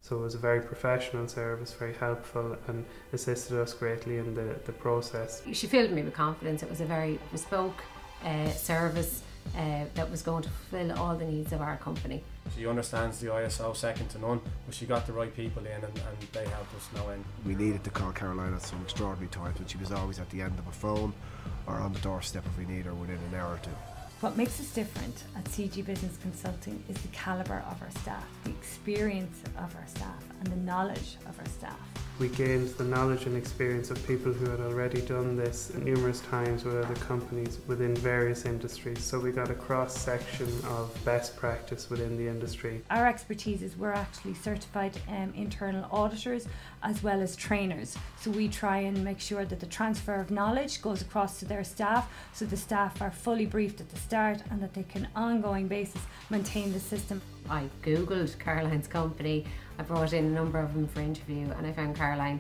So it was a very professional service, very helpful, and assisted us greatly in the process. She filled me with confidence. It was a very bespoke service that was going to fulfil all the needs of our company. She understands the ISO second to none, but she got the right people in and they helped us no end. We needed to call Caroline at some extraordinary times, but she was always at the end of a phone or on the doorstep if we need her within an hour or two. What makes us different at CG Business Consulting is the calibre of our staff, the experience of our staff and the knowledge of our staff. We gained the knowledge and experience of people who had already done this numerous times with other companies within various industries, so we got a cross-section of best practice within the industry. Our expertise is we're actually certified internal auditors as well as trainers, so we try and make sure that the transfer of knowledge goes across to their staff, so the staff are fully briefed at the start and that they can on an ongoing basis maintain the system. I googled Caroline's company, I brought in a number of them for interview, and I found Caroline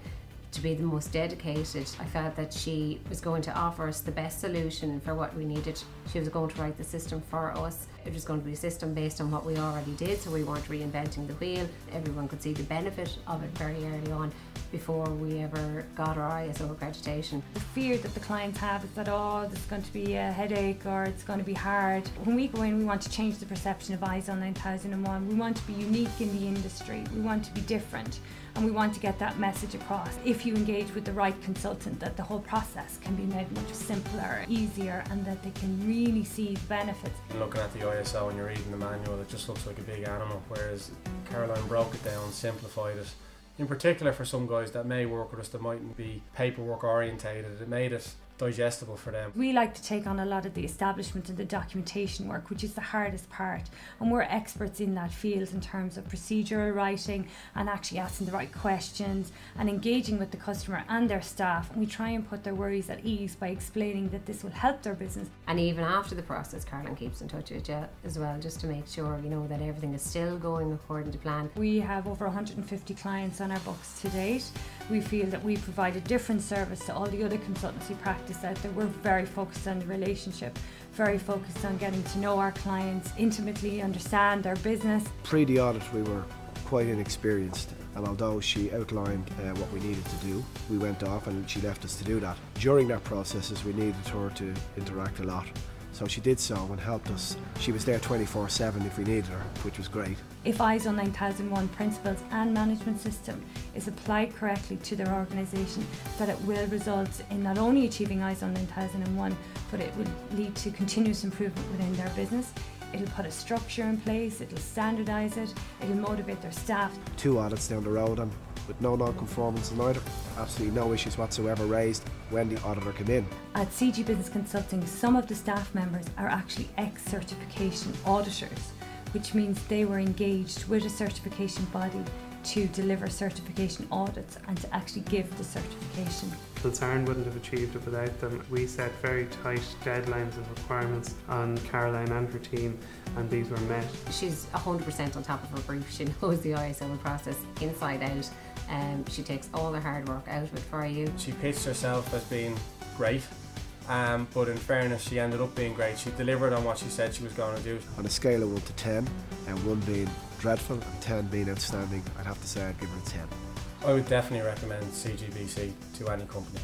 to be the most dedicated. I felt that she was going to offer us the best solution for what we needed. She was going to write the system for us. It was going to be a system based on what we already did, so we weren't reinventing the wheel. Everyone could see the benefit of it very early on before we ever got our ISO accreditation. The fear that the clients have is that, oh, there's going to be a headache or it's going to be hard. When we go in, we want to change the perception of ISO 9001. We want to be unique in the industry. We want to be different, and we want to get that message across. If you engage with the right consultant, that the whole process can be made much simpler, easier, and that they can really see the benefits. Looking at the ISO and you're reading the manual, it just looks like a big animal, whereas Caroline broke it down, simplified it. In particular for some guys that may work with us that mightn't be paperwork orientated, it made it digestible for them. We like to take on a lot of the establishment and the documentation work, which is the hardest part, and we're experts in that field in terms of procedural writing and actually asking the right questions and engaging with the customer and their staff, and we try and put their worries at ease by explaining that this will help their business. And even after the process, Caroline keeps in touch with you as well, just to make sure that everything is still going according to plan. We have over 150 clients on our books to date. We feel that we provide a different service to all the other consultancy practice out there. We're very focused on the relationship, very focused on getting to know our clients intimately, understand their business. Pre the audit we were quite inexperienced, and although she outlined what we needed to do, we went off and she left us to do that. During that process we needed her to interact a lot. So she did so and helped us. She was there 24/7 if we needed her, which was great. If ISO 9001 principles and management system is applied correctly to their organisation, that it will result in not only achieving ISO 9001, but it will lead to continuous improvement within their business. It'll put a structure in place, it'll standardise it, it'll motivate their staff. 2 audits down the road and with no non-conformance in either. Absolutely no issues whatsoever raised when the auditor came in. At CG Business Consulting, some of the staff members are actually ex-certification auditors, which means they were engaged with a certification body to deliver certification audits and to actually give the certification. Kiltarn wouldn't have achieved it without them. We set very tight deadlines and requirements on Caroline and her team, and these were met. She's 100% on top of her brief. She knows the ISO process inside out. She takes all the hard work out of it for you. She pitched herself as being great, but in fairness she ended up being great. She delivered on what she said she was going to do. On a scale of 1 to 10, and 1 being dreadful and 10 being outstanding, I'd have to say I'd give her a 10. I would definitely recommend CGBC to any company.